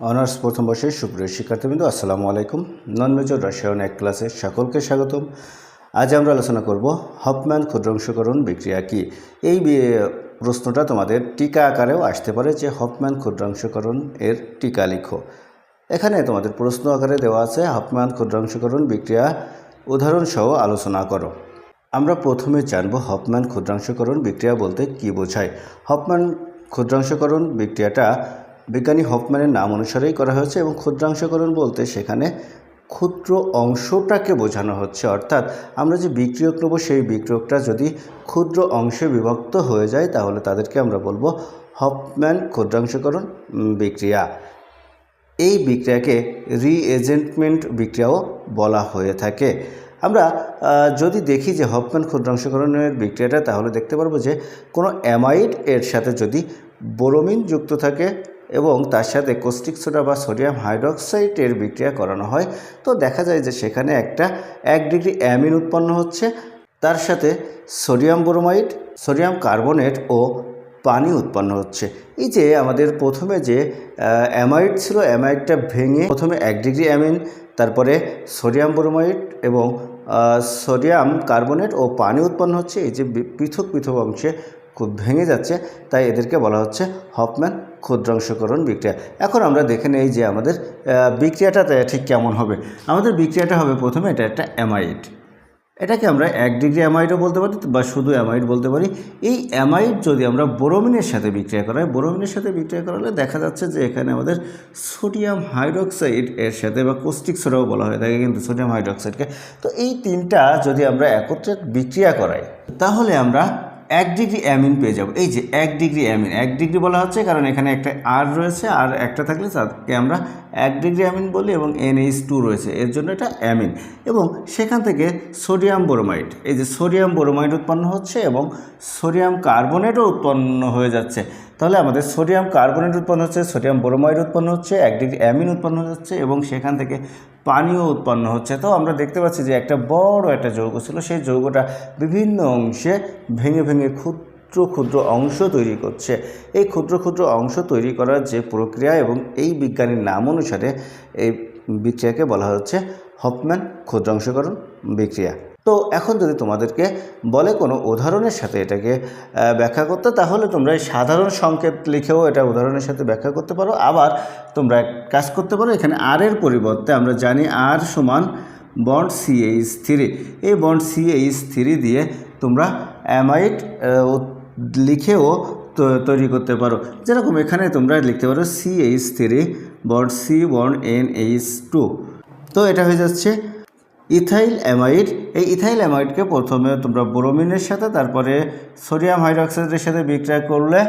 Honours প্রথম বর্ষের সুপ্রিয় শিক্ষার্থীবৃন্দ, আসসালামু আলাইকুম। নন মেজর রসায়ন 1 ক্লাসে সকলকে স্বাগতম। আজ আমরা আলোচনা করব হফম্যান ক্ষুদ্রাংশকরণ বিক্রিয়া কি। এই প্রশ্নটা তোমাদের টিকা আকারেও আসতে পারে যে হফম্যান ক্ষুদ্রাংশকরণ এর টিকা লিখো। এখানে তোমাদের প্রশ্ন আকারে দেওয়া আছে হফম্যান ক্ষুদ্রাংশকরণ বিক্রিয়া উদাহরণ সহ আলোচনা করো। আমরা প্রথমে জানব হফম্যান ক্ষুদ্রাংশকরণ বিক্রিয়া বলতে কি বোঝায়। হফম্যান ক্ষুদ্রাংশকরণ বিক্রিয়াটা বিজ্ঞানী হফম্যানের নাম অনুসারেই করা হয়েছে এবং ক্ষুদ্রাংশকরণ বলতে সেখানে ক্ষুদ্র অংশটাকে বোঝানো হচ্ছে, অর্থাৎ আমরা যে বিক্রিয়ক নেব সেই বিক্রিয়কটা যদি ক্ষুদ্র অংশে বিভক্ত হয়ে যায় তাহলে তাদেরকে আমরা বলবো হফম্যান ক্ষুদ্রাংশকরণ বিক্রিয়া। এই বিক্রিয়াকে রিএজেন্টমেন্ট বিক্রিয়াও বলা হয়ে থাকে। আমরা যদি দেখি যে হফম্যান ক্ষুদ্রাংশকরণের বিক্রিয়াটা, তাহলে দেখতে পারবো যে কোনো অ্যামাইড এর সাথে যদি বোরোমিন যুক্ত থাকে এবং তার সাথে কস্টিক সোডা বা সোডিয়াম হাইড্রক্সাইডের বিক্রিয়া করানো হয়, তো দেখা যায় যে সেখানে একটা 1 ডিগ্রি অ্যামিন উৎপন্ন হচ্ছে, তার সাথে সোডিয়াম ব্রোমাইড, সোডিয়াম কার্বনেট ও পানি উৎপন্ন হচ্ছে। এই যে আমাদের প্রথমে যে অ্যামাইড ছিল, অ্যামাইডটা ভেঙে প্রথমে 1 ডিগ্রি অ্যামিন, তারপরে সোডিয়াম ব্রোমাইড এবং সোডিয়াম কার্বনেট ও পানি উৎপন্ন হচ্ছে। এই যে পৃথক পৃথক অংশে খুব ভেঙে যাচ্ছে, তাই এদেরকে বলা হচ্ছে হফম্যান ক্ষুদ্রাংশকরণ বিক্রিয়া। এখন আমরা দেখে নেই যে আমাদের বিক্রিয়াটা ঠিক কেমন হবে। আমাদের বিক্রিয়াটা হবে প্রথমে এটা একটা অ্যামাইড, এটাকে আমরা 1 ডিগ্রি অ্যামাইডও বলতে পারি বা শুধু অ্যামাইড বলতে পারি। এই অ্যামাইড যদি আমরা বোরোমিনের সাথে বিক্রিয়া করাই, বোরোমিনের সাথে বিক্রিয়া করালে দেখা যাচ্ছে যে এখানে আমাদের সোডিয়াম হাইড্রক্সাইড এর সাথে বা কস্টিক সোডাও বলা হয়ে থাকে কিন্তু সোডিয়াম হাইড্রক্সাইডকে, তো এই তিনটা যদি আমরা একত্রে বিক্রিয়া করাই তাহলে আমরা 1 ডিগ্রি অ্যামিন পেয়ে যাব। এই যে 1 ডিগ্রি অ্যামিন, 1 ডিগ্রি বলা হচ্ছে কারণ এখানে একটা আর রয়েছে, আর একটা থাকলে তাকে আমরা 1 ডিগ্রি অ্যামিন বলি এবং NH2 রয়েছে, এর জন্য এটা অ্যামিন। এবং সেখান থেকে সোডিয়াম ব্রোমাইড, এই যে সোডিয়াম ব্রোমাইড উৎপন্ন হচ্ছে এবং সোডিয়াম কার্বনেটও উৎপন্ন হয়ে যাচ্ছে। তাহলে আমাদের সোডিয়াম কার্বনেট উৎপন্ন হচ্ছে, সোডিয়াম ব্রোমাইড উৎপন্ন হচ্ছে, 1 ডিগ্রি অ্যামিন উৎপন্ন হচ্ছে এবং সেখান থেকে পানিও উৎপন্ন হচ্ছে। তো আমরা দেখতে পাচ্ছি যে একটা বড় একটা যৌগ ছিল, সেই যৌগটা বিভিন্ন অংশে ভেঙে ভেঙে ক্ষুদ্র ক্ষুদ্র অংশ তৈরি করছে। এই ক্ষুদ্র ক্ষুদ্র অংশ তৈরি করার যে প্রক্রিয়া এবং এই বিজ্ঞানীর নাম অনুসারে এই বিক্রিয়াকে বলা হচ্ছে হফম্যান ক্ষুদ্রাংশকরণ বিক্রিয়া। তো এখন যদি তোমাদেরকে বলে কোনো উদাহরণের সাথে এটাকে ব্যাখ্যা করতে, তাহলে তোমরা এই সাধারণ সংকেত লিখেও এটা উদাহরণের সাথে ব্যাখ্যা করতে পারো। আবার তোমরা কাজ করতে পারো, এখানে আর এর পরিবর্তে আমরা জানি আর সমান বন্ড CH3, এই বন্ড CH3 দিয়ে তোমরা অ্যামাইড লিখেও তৈরি করতে পারো। যেরকম এখানে তোমরা লিখতে পারো CH3 bond C bond NH2, তো এটা হয়ে যাচ্ছে ইথাইল অ্যামাইড। এই ইথাইল অ্যামাইডকে প্রথমে তোমরা ব্রোমিনের সাথে তারপরে সোডিয়াম হাইড্রক্সাইডের সাথে বিক্রিয়া করলে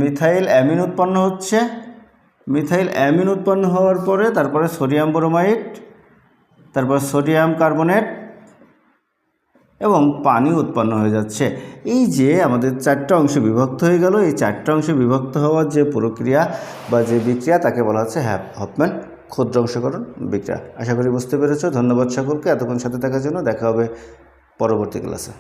মিথাইল অ্যামিন উৎপন্ন হচ্ছে। মিথাইল অ্যামিন উৎপন্ন হওয়ার পরে তারপরে সোডিয়াম ব্রোমাইড, তারপর সোডিয়াম কার্বনেট এবং পানি উৎপন্ন হয়ে যাচ্ছে। এই যে আমাদের 4টা অংশে বিভক্ত হয়ে গেল, এই 4টা অংশে বিভক্ত হওয়ার যে প্রক্রিয়া বা যে বিক্রিয়া তাকে বলা হচ্ছে হফম্যান ক্ষুদ্রাংশকরণ বিক্রিয়া। আশা করি বুঝতে পেরেছো। ধন্যবাদ সকলকে এতক্ষণ সাথে থাকার জন্য। দেখা হবে পরবর্তী ক্লাসে।